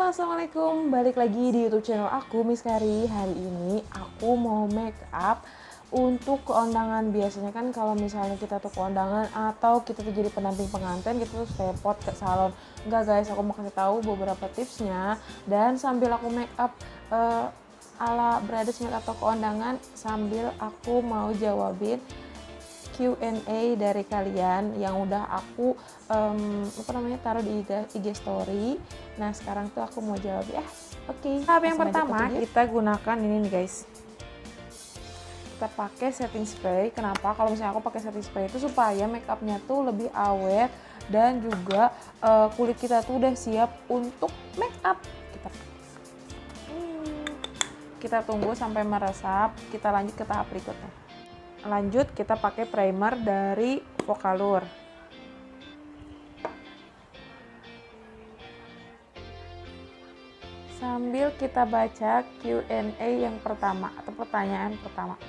Halo, assalamualaikum. Balik lagi di YouTube channel aku, Miss Kari. Hari ini aku mau make up untuk keundangan. Biasanya kan kalau misalnya kita tuh keundangan atau kita tuh jadi pendamping pengantin, kita tuh repot ke salon. Enggak guys, aku mau kasih tahu beberapa tipsnya. Dan sambil aku make up ala bridesmaid atau keundangan, sambil aku mau jawabin Q&A dari kalian yang udah aku taruh di IG story. Nah sekarang tuh aku mau jawab ya. Oke. Tahap yang pertama kita gunakan ini nih guys. Kita pakai setting spray. Kenapa? Kalau misalnya aku pakai setting spray itu supaya make upnya tuh lebih awet dan juga kulit kita tuh udah siap untuk make up. Kita tunggu sampai meresap. Kita lanjut ke tahap berikutnya. Lanjut kita pakai primer dari Focallure. Sambil kita baca Q&A yang pertama atau pertanyaan pertama.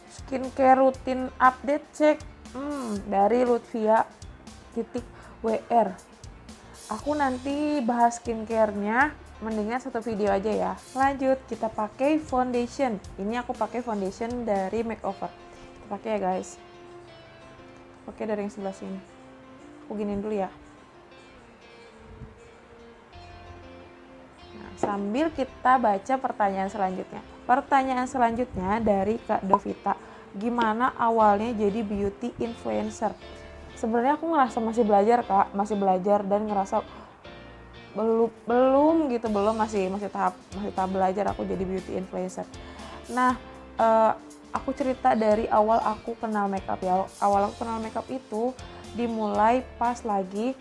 Skincare rutin update cek dari Lutfia.WR. Aku nanti bahas skincare-nya mendingan satu video aja ya. Lanjut kita pakai foundation. Ini aku pakai foundation dari Makeover. Kita pakai ya guys. Oke, dari yang sebelah sini. Aku giniin dulu ya. Nah, sambil kita baca pertanyaan selanjutnya. Pertanyaan selanjutnya dari Kak Dovita. Gimana awalnya jadi beauty influencer? Sebenarnya aku ngerasa masih belajar Kak, masih belajar dan ngerasa belum masih tahap belajar aku jadi beauty influencer. Nah, aku cerita dari awal aku kenal makeup ya. Awal aku kenal makeup itu dimulai pas lagi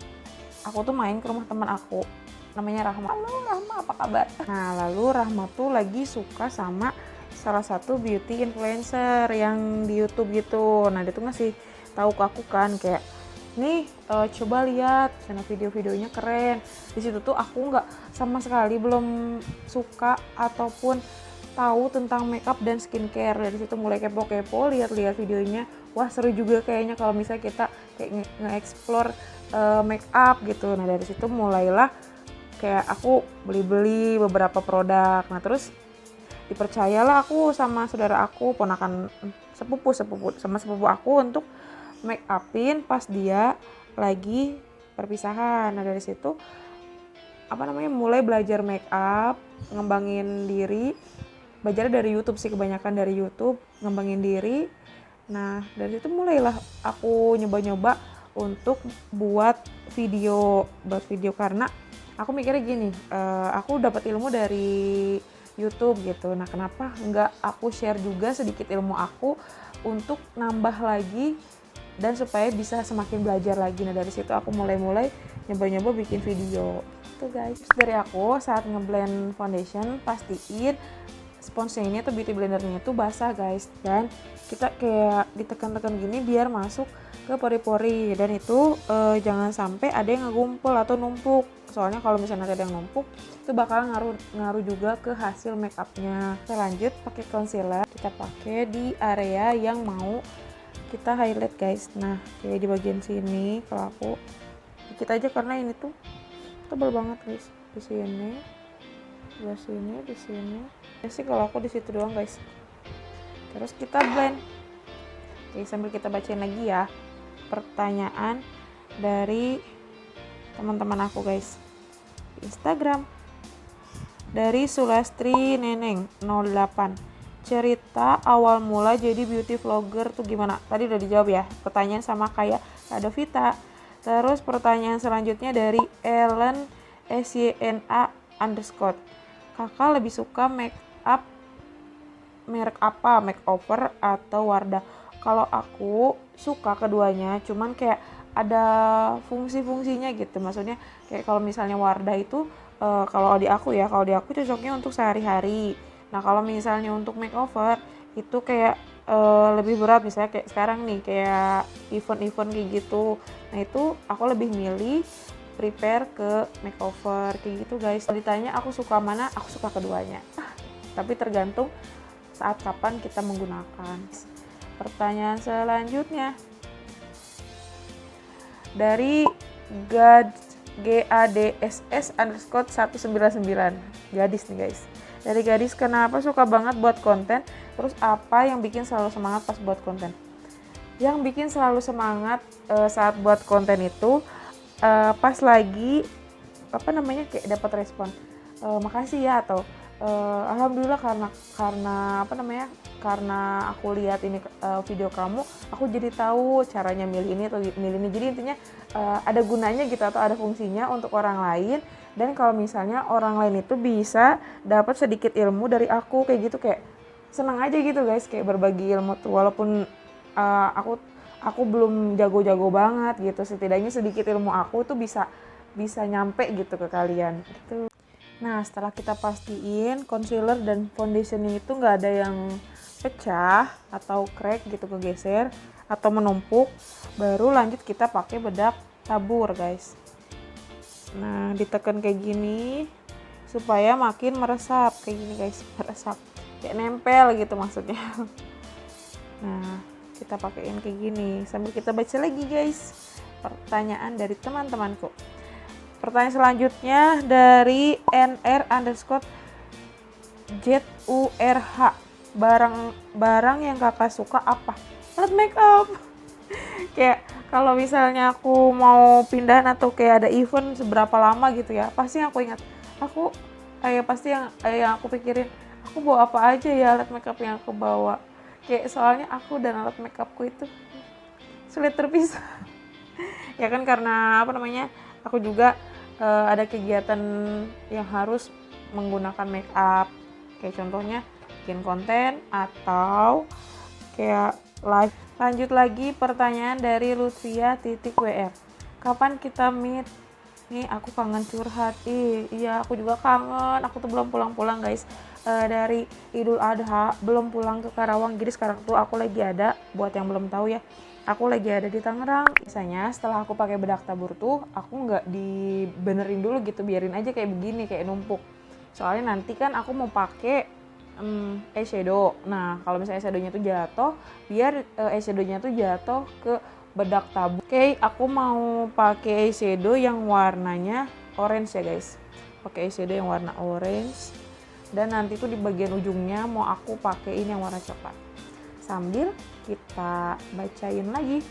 aku tuh main ke rumah teman aku, namanya Rahma. Halo Rahma, apa kabar? Nah, lalu Rahma tuh lagi suka sama salah satu beauty influencer yang di YouTube gitu. Nah, dia tuh ngasih tahu ke aku kan kayak nih coba lihat channel video-videonya keren. Di situ tuh aku nggak sama sekali belum suka ataupun tahu tentang makeup dan skincare. Dari situ mulai kepo-kepo, lihat-lihat videonya. Wah seru juga kayaknya kalau misalnya kita kayak nge-explore makeup gitu. Nah dari situ mulailah kayak aku beli-beli beberapa produk. Nah terus dipercayalah aku sama saudara aku, ponakan sepupu aku untuk make upin pas dia lagi perpisahan. Nah dari situ mulai belajar make up, ngembangin diri. Belajar dari YouTube sih, kebanyakan dari YouTube, ngembangin diri. Nah dari situ mulailah aku nyoba-nyoba untuk buat video karena aku mikirnya gini, aku dapat ilmu dari YouTube gitu. Nah kenapa nggak aku share juga sedikit ilmu aku untuk nambah lagi dan supaya bisa semakin belajar lagi. Nah dari situ aku mulai nyoba-nyoba bikin video. Itu guys. Dari aku saat ngeblend foundation pastiin sponsnya atau beauty blendernya itu basah guys, dan kita kayak ditekan-tekan gini biar masuk ke pori-pori, dan itu jangan sampai ada yang ngegumpul atau numpuk. Soalnya kalau misalnya ada yang numpuk itu bakal ngaruh juga ke hasil makeupnya. Kita lanjut pakai concealer. Kita pakai di area yang mau kita highlight guys. Nah kayak di bagian sini kalau aku dikit aja karena ini tuh tebal banget guys. Di sini, di sini. Ya sih kalau aku di situ doang guys. Terus kita blend. Oke, sambil kita bacain lagi ya pertanyaan dari teman-teman aku guys di Instagram. Dari Sulastri Neneng 08. Cerita awal mula jadi beauty vlogger tuh gimana? Tadi udah dijawab ya, pertanyaan sama kayak Kak Dovita. Terus pertanyaan selanjutnya dari Ellen SYNA_. Kakak lebih suka make up merek apa, Makeover atau Wardah? Kalau aku suka keduanya, cuman kayak ada fungsi-fungsinya gitu. Maksudnya kayak kalau misalnya Wardah itu kalau di aku cocoknya untuk sehari-hari. Nah kalau misalnya untuk makeover itu kayak lebih berat, misalnya kayak sekarang nih kayak event-event kayak gitu. Nah itu aku lebih milih prepare ke makeover kayak gitu guys. Kalau ditanya aku suka mana, aku suka keduanya. Tapi tergantung saat kapan kita menggunakan. Pertanyaan selanjutnya dari GADSS_199. Gadis nih guys. Dari gadis, kenapa suka banget buat konten? Terus apa yang bikin selalu semangat pas buat konten? Yang bikin selalu semangat saat buat konten itu pas lagi kayak dapat respon makasih ya, atau alhamdulillah karena aku lihat ini video kamu, aku jadi tahu caranya milih ini atau milih ini. Jadi intinya ada gunanya gitu atau ada fungsinya untuk orang lain. Dan kalau misalnya orang lain itu bisa dapat sedikit ilmu dari aku kayak gitu, kayak seneng aja gitu guys, kayak berbagi ilmu tuh, walaupun aku belum jago-jago banget gitu, setidaknya sedikit ilmu aku tuh bisa nyampe gitu ke kalian gitu. Nah, setelah kita pastiin concealer dan foundationnya itu nggak ada yang pecah atau crack gitu, kegeser atau menumpuk, baru lanjut kita pakai bedak tabur guys. Nah, ditekan kayak gini supaya makin meresap kayak gini guys, meresap kayak nempel gitu maksudnya. Nah, kita pakaiin kayak gini sambil kita baca lagi guys pertanyaan dari teman-temanku. Pertanyaan selanjutnya dari NR_ZURH. Barang yang kakak suka apa? Alat make up. Kayak kalau misalnya aku mau pindahan atau kayak ada event seberapa lama gitu ya, pasti aku ingat. Pasti yang aku pikirin, aku bawa apa aja ya alat make up yang aku bawa. Kayak soalnya aku dan alat make upku itu sulit terpisah. Ya kan, karena aku juga ada kegiatan yang harus menggunakan make up, kayak contohnya bikin konten atau kayak live. Lanjut lagi pertanyaan dari Lutfia.WR. Kapan kita meet? Nih aku kangen curhat. Iya aku juga kangen, aku tuh belum pulang-pulang guys. Dari Idul Adha belum pulang ke Karawang, jadi sekarang tuh aku lagi ada, buat yang belum tahu ya, aku lagi ada di Tangerang. Biasanya setelah aku pakai bedak tabur tuh aku nggak dibenerin dulu gitu, biarin aja kayak begini, kayak numpuk. Soalnya nanti kan aku mau pakai eyeshadow. Nah kalau misalnya eyeshadownya tuh jatuh, biar eyeshadownya tuh jatuh ke bedak tabur. Oke, aku mau pakai eyeshadow yang warnanya orange ya guys. Pakai eyeshadow yang warna orange. Dan nanti tuh di bagian ujungnya mau aku pakein yang warna coklat. Sambil kita bacain lagi.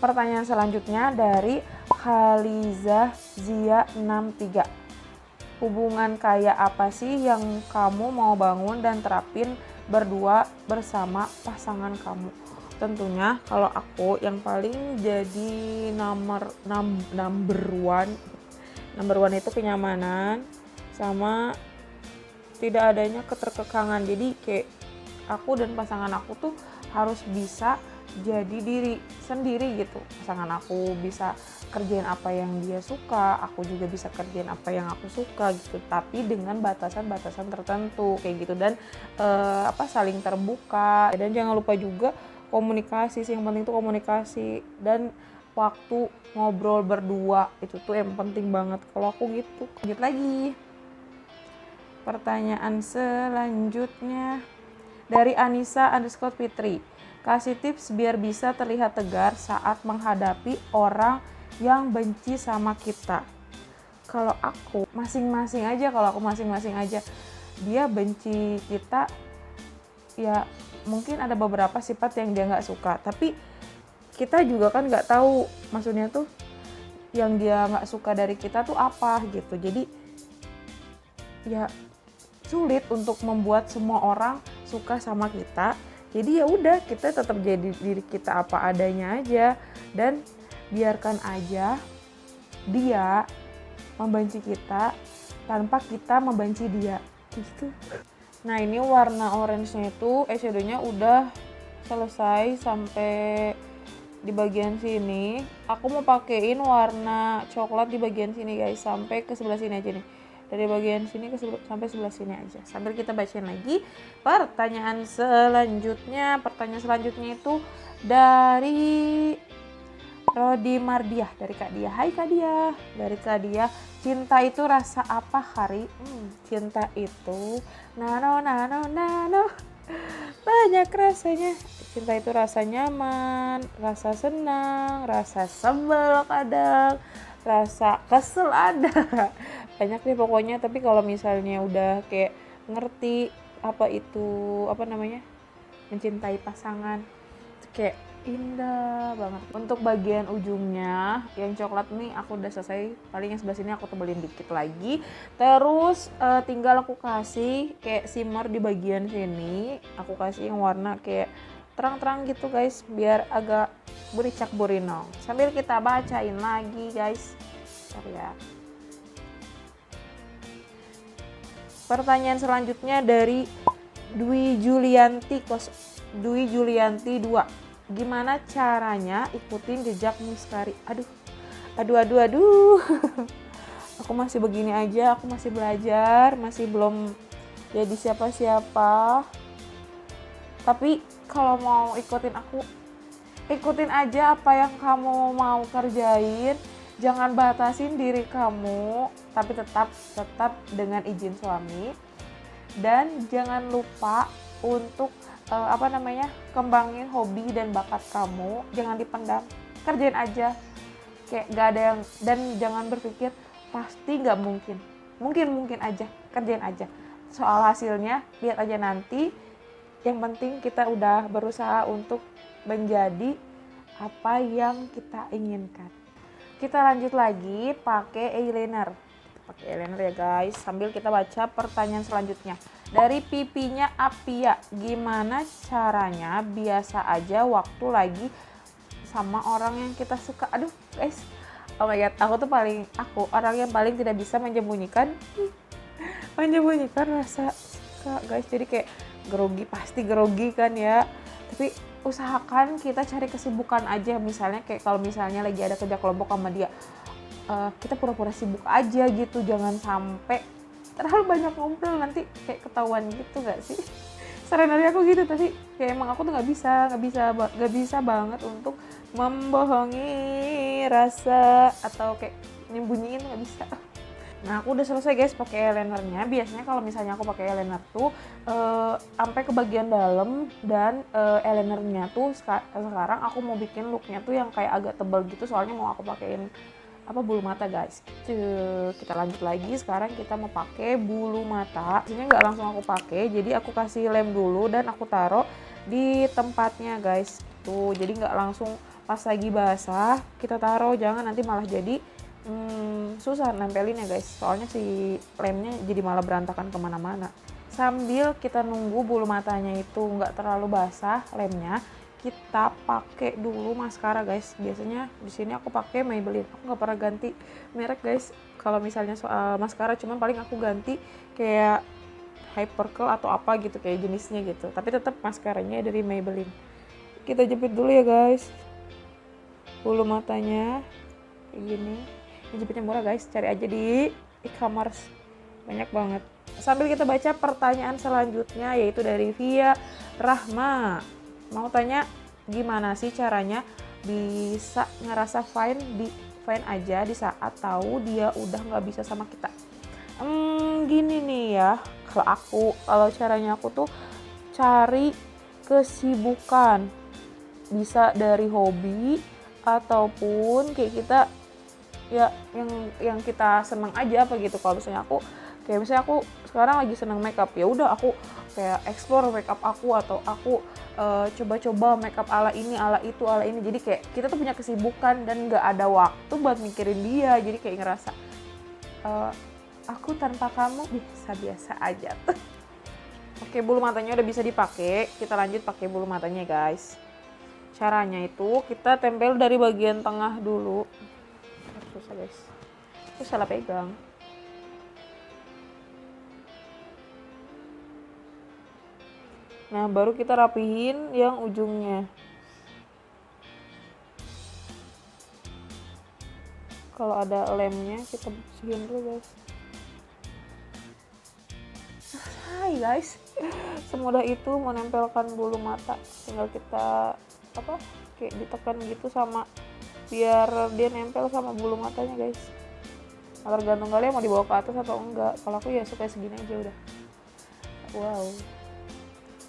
Pertanyaan selanjutnya dari Khalizah Zia 63. Hubungan kayak apa sih yang kamu mau bangun dan terapin berdua bersama pasangan kamu? Tentunya kalau aku yang paling jadi number one itu kenyamanan sama tidak adanya keterkekangan. Jadi kayak aku dan pasangan aku tuh harus bisa jadi diri sendiri gitu. Pasangan aku bisa kerjain apa yang dia suka, aku juga bisa kerjain apa yang aku suka gitu, tapi dengan batasan-batasan tertentu kayak gitu. Dan saling terbuka. Dan jangan lupa juga komunikasi sih, yang penting tuh komunikasi dan waktu ngobrol berdua, itu tuh yang penting banget kalau aku gitu. Lanjut lagi. Pertanyaan selanjutnya dari Anissa_Fitri. Kasih tips biar bisa terlihat tegar saat menghadapi orang yang benci sama kita. Kalau aku masing-masing aja. Dia benci kita, ya mungkin ada beberapa sifat yang dia nggak suka. Tapi kita juga kan nggak tahu maksudnya tuh yang dia nggak suka dari kita tuh apa gitu. Jadi ya sulit untuk membuat semua orang suka sama kita. Jadi ya udah, kita tetap jadi diri kita apa adanya aja dan biarkan aja dia membenci kita tanpa kita membenci dia gitu. Nah ini warna orange-nya itu eyeshadownya udah selesai sampai di bagian sini. Aku mau pakein warna coklat di bagian sini guys, sampai ke sebelah sini aja nih. Dari bagian sini sampai sebelah sini aja. Sambil kita bacain lagi pertanyaan selanjutnya. Pertanyaan selanjutnya itu dari Rodi Mardiah, dari Kak Dia. Hai Kak Dia. Dari Kak Dia, cinta itu rasa apa Hari? Cinta itu nano banyak rasanya. Cinta itu rasa nyaman, rasa senang, rasa sebel kadang, rasa kesel ada. Banyak deh pokoknya, tapi kalau misalnya udah kayak ngerti apa itu, apa namanya, mencintai pasangan, itu kayak indah banget. Untuk bagian ujungnya yang coklat nih aku udah selesai, paling yang sebelah sini aku tebelin dikit lagi, terus tinggal aku kasih kayak shimmer di bagian sini, aku kasih yang warna kayak terang-terang gitu guys, biar agak bericak burinong. Sambil kita bacain lagi guys. Bentar ya. Pertanyaan selanjutnya dari Dwi Julianti 2. Gimana caranya ikutin jejak Miss Kari? Aduh. Aku masih begini aja, aku masih belajar, masih belum jadi siapa-siapa. Tapi kalau mau ikutin aku, ikutin aja apa yang kamu mau kerjain. Jangan batasin diri kamu, tapi tetap dengan izin suami. Dan jangan lupa untuk kembangin hobi dan bakat kamu. Jangan dipendam, kerjain aja. Kayak gak ada yang, dan jangan berpikir pasti gak mungkin. Mungkin aja, kerjain aja. Soal hasilnya lihat aja nanti. Yang penting kita udah berusaha untuk menjadi apa yang kita inginkan. Kita lanjut lagi pakai eyeliner. Pakai eyeliner ya guys. Sambil kita baca pertanyaan selanjutnya. Dari pipinya Apia. Gimana caranya biasa aja waktu lagi sama orang yang kita suka? Aduh guys. Oh my god, aku orang yang paling tidak bisa menyembunyikan rasa suka guys. Jadi kayak pasti grogi kan ya. Tapi usahakan kita cari kesibukan aja, misalnya kayak kalau misalnya lagi ada kerja kelompok sama dia, kita pura-pura sibuk aja gitu, jangan sampai terlalu banyak ngobrol, nanti kayak ketahuan gitu gak sih? Saran dari aku gitu, tapi kayak emang aku tuh gak bisa banget untuk membohongi rasa atau kayak nyembunyiin, gak bisa. Nah aku udah selesai guys pakai eyelinernya. Biasanya kalau misalnya aku pakai eyeliner tuh sampai ke bagian dalam, dan eyelinernya tuh sekarang aku mau bikin looknya tuh yang kayak agak tebal gitu, soalnya mau aku pakein bulu mata guys. Kita lanjut lagi, sekarang kita mau pakai bulu mata. Ini nggak langsung aku pakai, jadi aku kasih lem dulu dan aku taruh di tempatnya guys. Tuh jadi nggak langsung pas lagi basah kita taruh, jangan nanti malah jadi susah nempelinnya guys, soalnya si lemnya jadi malah berantakan kemana-mana. Sambil kita nunggu bulu matanya itu nggak terlalu basah lemnya, kita pakai dulu maskara guys. Biasanya di sini aku pakai Maybelline, aku nggak pernah ganti merek guys kalau misalnya soal maskara, cuman paling aku ganti kayak Hypercurl atau apa gitu kayak jenisnya gitu, tapi tetap maskaranya dari Maybelline. Kita jepit dulu ya guys bulu matanya kayak gini. Jepitnya murah guys, cari aja di e-commerce, banyak banget. Sambil kita baca pertanyaan selanjutnya, yaitu dari Via Rahma. Mau tanya gimana sih caranya bisa ngerasa fine aja di saat tahu dia udah nggak bisa sama kita. Gini nih ya, kalau caranya aku tuh cari kesibukan, bisa dari hobi ataupun kayak kita ya yang kita seneng aja apa gitu. Kalau misalnya aku sekarang lagi seneng makeup, ya udah aku kayak explore makeup aku, atau aku coba-coba makeup ala ini ala itu ala ini. Jadi kayak kita tuh punya kesibukan dan nggak ada waktu buat mikirin dia, jadi kayak ngerasa aku tanpa kamu biasa-biasa aja tuh. Oke, bulu matanya udah bisa dipakai, kita lanjut pakai bulu matanya guys. Caranya itu kita tempel dari bagian tengah dulu. Susah guys, aku salah pegang. Nah baru kita rapihin yang ujungnya. Kalau ada lemnya kita bersihin dulu guys. Selesai guys, semudah itu menempelkan bulu mata. Tinggal kita kayak ditekan gitu sama biar dia nempel sama bulu matanya guys. Nah, tergantung kalian mau dibawa ke atas atau enggak. Kalau aku ya suka segini aja udah. Wow.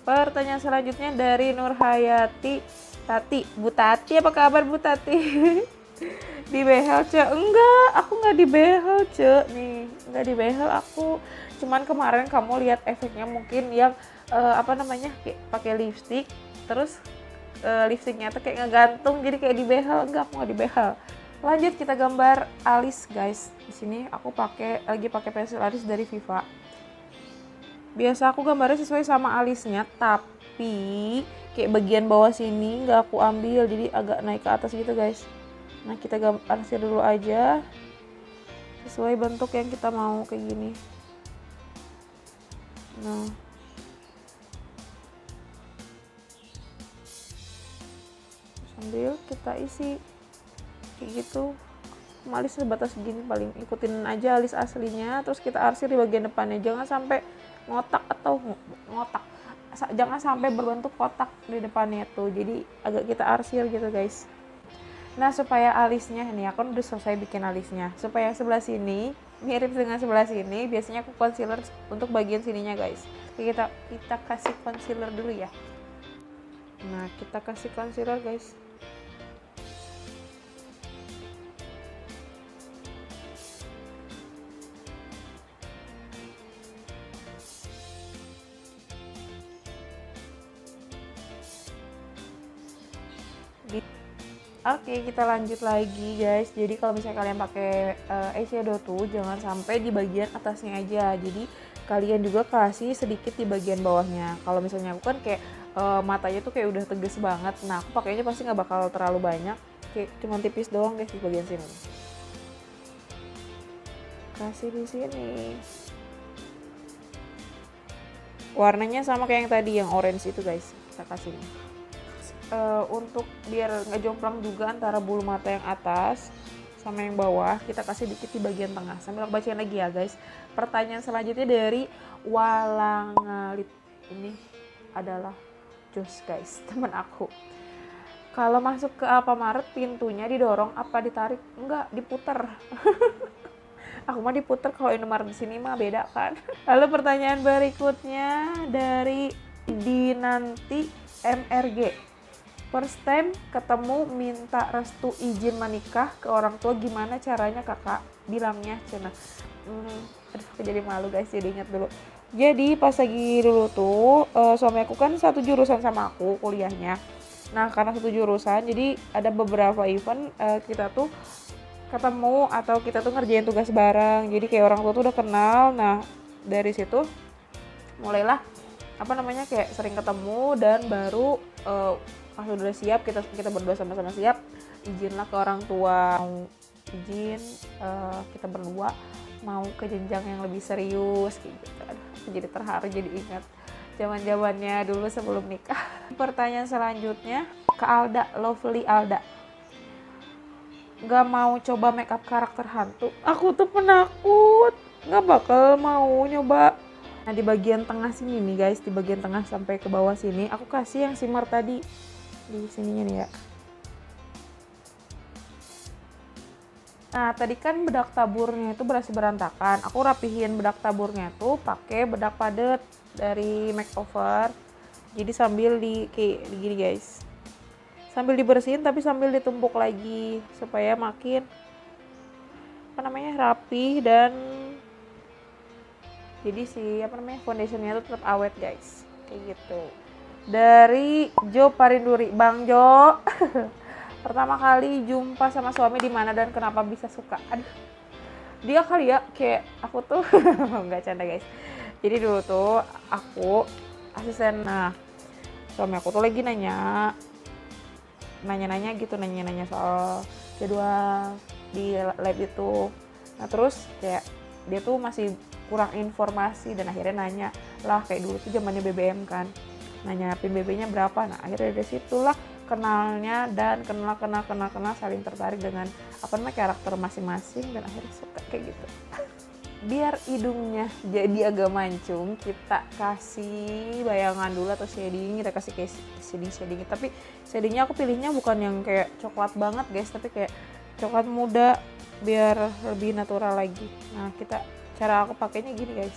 Pertanyaan selanjutnya dari Nurhayati Tati. Bu Tati, apa kabar Bu Tati? Di behel ce? Enggak, aku nggak di behel ce. Nih, nggak di behel aku. Cuman kemarin kamu lihat efeknya mungkin yang apa namanya, kayak pakai lipstick, terus lipsticknya tuh kayak ngegantung, jadi kayak di behel. Enggak, aku nggak di behel. Lanjut kita gambar alis guys. Di sini aku lagi pakai pensil alis dari Viva. Biasa aku gambarnya sesuai sama alisnya, tapi kayak bagian bawah sini nggak aku ambil, jadi agak naik ke atas gitu guys. Nah kita arsir dulu aja sesuai bentuk yang kita mau kayak gini. Nah sambil kita isi kayak gitu. Alis sebatas gini, paling ikutin aja alis aslinya, terus kita arsir di bagian depannya, jangan sampai jangan sampai berbentuk kotak di depannya tuh, jadi agak kita arsir gitu guys. Nah supaya alisnya, nih aku udah selesai bikin alisnya, supaya sebelah sini mirip dengan sebelah sini, biasanya aku concealer untuk bagian sininya guys. Kita kasih concealer dulu ya. Nah kita kasih concealer guys. Oke, kita lanjut lagi guys. Jadi kalau misalnya kalian pakai eyeshadow tuh jangan sampai di bagian atasnya aja. Jadi kalian juga kasih sedikit di bagian bawahnya. Kalau misalnya aku kan kayak matanya tuh kayak udah tegas banget. Nah, aku pakainya pasti nggak bakal terlalu banyak. Kayak cuma tipis doang guys di bagian sini. Kasih di sini. Warnanya sama kayak yang tadi, yang orange itu guys. Kita kasih nih. Untuk biar nggak jomplang juga antara bulu mata yang atas sama yang bawah, kita kasih dikit di bagian tengah. Sambil aku bacain lagi ya guys. Pertanyaan selanjutnya dari Walangalit. Ini adalah Jos guys, temen aku. Kalau masuk ke Alfamart pintunya didorong apa ditarik? Enggak, diputer. Aku mah diputer, kalau Indomaret di sini mah beda kan. Lalu pertanyaan berikutnya dari Dinanti MRG. First time ketemu minta restu izin menikah ke orang tua, gimana caranya kakak bilangnya cina? Aduh aku jadi malu guys, jadi ingat dulu. Jadi pas lagi dulu tuh suami aku kan satu jurusan sama aku kuliahnya. Nah karena satu jurusan jadi ada beberapa event kita tuh ketemu atau kita tuh ngerjain tugas bareng. Jadi kayak orang tua tuh udah kenal. Nah dari situ mulailah apa namanya kayak sering ketemu, dan baru pas udah siap, kita berdua sama-sama siap, izinlah ke orang tua, mau izin kita berdua mau ke jenjang yang lebih serius kayak gitu. Aduh, aku jadi terharu, jadi ingat zaman-zamannya dulu sebelum nikah. Pertanyaan selanjutnya ke Alda, Lovely Alda. Gak mau coba makeup karakter hantu? Aku tuh penakut, gak bakal mau nyoba. Nah di bagian tengah sini nih guys, di bagian tengah sampai ke bawah sini aku kasih yang shimmer tadi di sininya nih ya. Nah tadi kan bedak taburnya itu berhasil berantakan, aku rapihin bedak taburnya tuh pakai bedak padet dari makeover. Jadi sambil kayak gini guys, sambil dibersihin tapi sambil ditumpuk lagi supaya makin apa namanya rapi, dan jadi foundationnya tuh tetap awet guys, kayak gitu. Dari Jo Parinduri, Bang Jo. Pertama kali jumpa sama suami di mana dan kenapa bisa suka? Aduh, dia kali ya, kayak aku tuh nggak canda guys. Jadi dulu tuh aku asisten, nah suami aku tuh lagi nanya gitu, nanya soal jadwal di lab itu. Nah terus kayak dia tuh masih kurang informasi, dan akhirnya nanya lah, kayak dulu tuh zamannya BBM kan, nanya pin BB-nya berapa. Nah akhirnya dari situlah kenalnya, dan kenal saling tertarik dengan apa namanya karakter masing-masing, dan akhirnya suka kayak gitu. Biar hidungnya jadi agak mancung, kita kasih bayangan dulu atau shading. Kita kasih kayak shading, tapi shadingnya aku pilihnya bukan yang kayak coklat banget guys, tapi kayak coklat muda biar lebih natural lagi. Nah cara aku pakainya gini guys.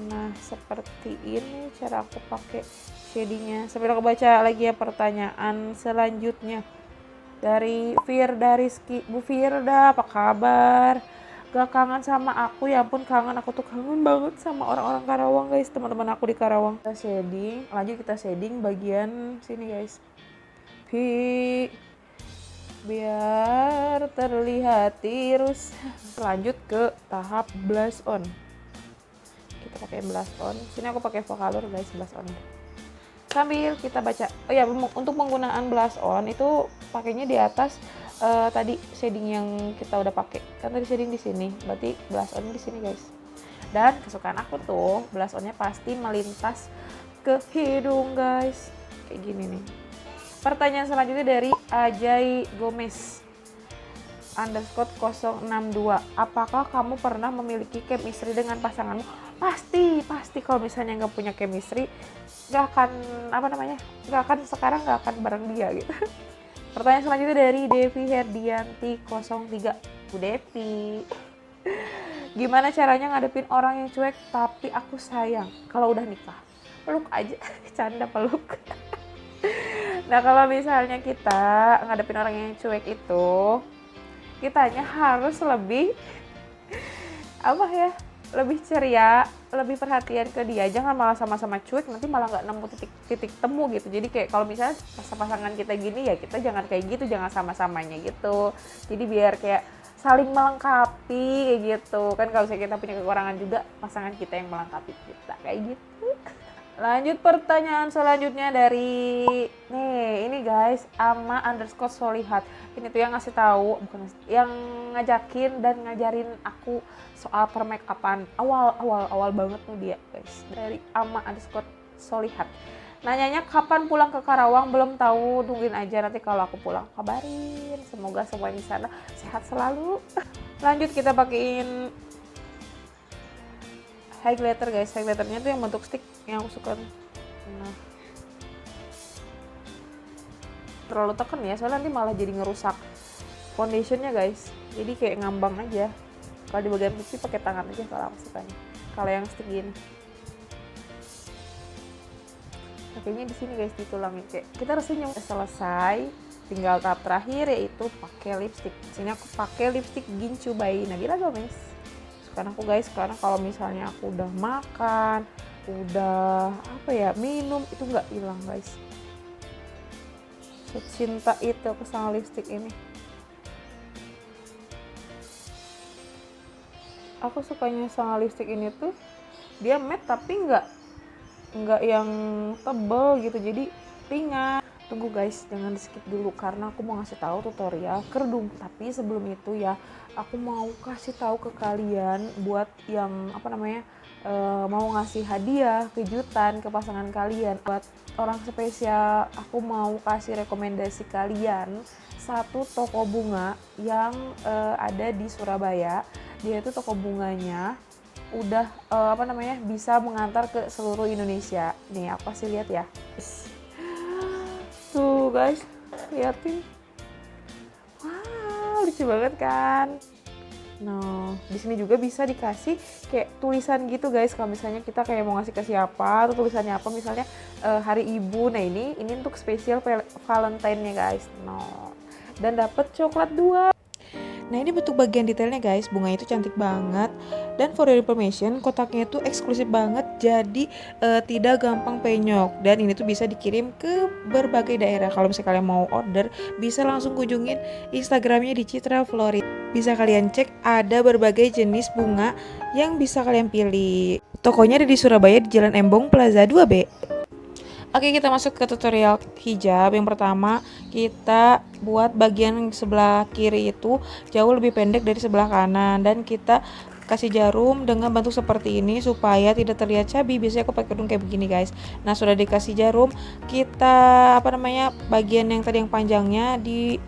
Nah seperti ini cara aku pakai shadingnya. Sambil aku baca lagi ya pertanyaan selanjutnya. dari Firda Rizky. Bu Firda, apa kabar? Gak kangen sama aku? Ya ampun kangen, aku tuh kangen banget sama orang-orang Karawang guys, teman-teman aku di Karawang. Kita shading, lanjut kita shading bagian sini guys. Biar terlihat tirus. Lanjut ke tahap blush on. Kita pakai blush on. Sini aku pakai Vocaloid guys, blush on. Sambil kita baca. Oh ya, untuk penggunaan blush on itu pakainya di atas tadi shading yang kita udah pakai. Kan tadi shading di sini, berarti blush on di sini guys. Dan kesukaan aku tuh blush onnya pasti melintas ke hidung guys. Kayak gini nih. Pertanyaan selanjutnya dari Ajay Gomez _062. Apakah kamu pernah memiliki chemistry dengan pasanganmu? Pasti kalau misalnya nggak punya chemistry nggak akan sekarang nggak akan bareng dia gitu. Pertanyaan selanjutnya dari Devi Herdianti 03. Bu Devi, gimana caranya ngadepin orang yang cuek tapi aku sayang kalau udah nikah? Peluk aja. Canda, peluk. Nah kalau misalnya kita ngadepin orang yang cuek itu, kitanya harus lebih lebih ceria, lebih perhatian ke dia. Jangan malah sama-sama cuek, nanti malah nggak nemu titik temu gitu. Jadi kayak kalau misalnya pasangan kita gini ya kita jangan kayak gitu, jangan sama-samanya gitu. Jadi biar kayak saling melengkapi kayak gitu kan. Kalau misalnya kita punya kekurangan juga, pasangan kita yang melengkapi kita kayak gitu. Lanjut pertanyaan selanjutnya dari ini guys, Ama _solihat. Ini tuh yang ngasih tahu, yang ngajakin dan ngajarin aku soal permakeupan. Awal banget tuh dia guys, dari Ama _solihat. Nanyanya kapan pulang ke Karawang, belum tahu, nungguin aja nanti kalau aku pulang kabarin. Semoga semua di sana sehat selalu. Lanjut kita pakein highlighter guys. Highlighternya tuh yang bentuk stick yang aku suka. Nah, terlalu tekan ya, soalnya nanti malah jadi ngerusak foundationnya guys. Jadi kayak ngambang aja. Kalau di bagian putih pakai tangan aja kalau aku sukanya. Kalau yang stick gini, pakainya di sini guys, di tulangnya. Kayak kita rasanya selesai, tinggal tahap terakhir yaitu pakai lipstick. Sini aku pakai lipstick Gincu by Nabila Gomez. Karena aku guys, karena kalau misalnya aku udah makan, udah minum, itu nggak hilang guys. Secinta itu aku sama lipstick ini. Aku sukanya sama lipstick ini tuh dia matte tapi nggak yang tebel gitu, jadi ringan. Tunggu guys, jangan di skip dulu karena aku mau ngasih tahu tutorial kerudung. Tapi sebelum itu ya, aku mau kasih tahu ke kalian buat yang mau ngasih hadiah kejutan ke pasangan kalian. Buat orang spesial, aku mau kasih rekomendasi kalian satu toko bunga yang ada di Surabaya. Dia itu toko bunganya udah bisa mengantar ke seluruh Indonesia. Nih aku kasih lihat ya. Tuh guys, liatin. Wow, lucu banget kan? Nah, di sini juga bisa dikasih kayak tulisan gitu guys. Kalau misalnya kita kayak mau ngasih ke siapa, atau tulisannya apa, misalnya Hari Ibu. Nah ini untuk spesial Valentine-nya guys. Nah, dan dapat coklat 2. Nah ini bentuk bagian detailnya guys, bunganya itu cantik banget. Dan for your information, kotaknya itu eksklusif banget, jadi tidak gampang penyok. Dan ini tuh bisa dikirim ke berbagai daerah. Kalau misalnya kalian mau order, bisa langsung kunjungin Instagramnya di Citra Florid. Bisa kalian cek, ada berbagai jenis bunga yang bisa kalian pilih. Tokonya ada di Surabaya di Jalan Embong Plaza 2B. Oke, kita masuk ke tutorial hijab. Yang pertama, kita buat bagian sebelah kiri itu jauh lebih pendek dari sebelah kanan, dan kita kasih jarum dengan bentuk seperti ini supaya tidak terlihat cabi. Biasanya aku pakai kerudung kayak begini guys. Nah, sudah dikasih jarum, kita bagian yang tadi yang panjangnya di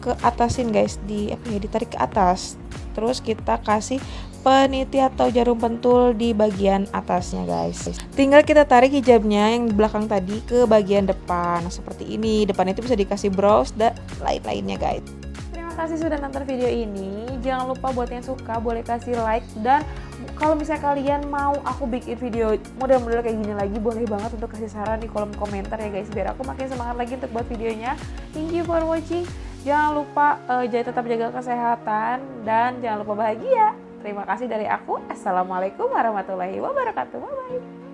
ke atasin guys, ditarik ke atas. Terus kita kasih peniti atau jarum pentul di bagian atasnya guys. Tinggal kita tarik hijabnya yang di belakang tadi ke bagian depan seperti ini. Depan itu bisa dikasih brows dan lain-lainnya guys. Terima kasih sudah nonton video ini. Jangan lupa buat yang suka boleh kasih like, dan Kalau misalnya kalian mau aku bikin video model-model kayak gini lagi, boleh banget untuk kasih saran di kolom komentar ya guys, biar aku makin semangat lagi untuk buat videonya. Thank you for watching. Jangan lupa tetap jaga kesehatan dan jangan lupa bahagia. Terima kasih dari aku. Assalamualaikum warahmatullahi wabarakatuh. Bye bye.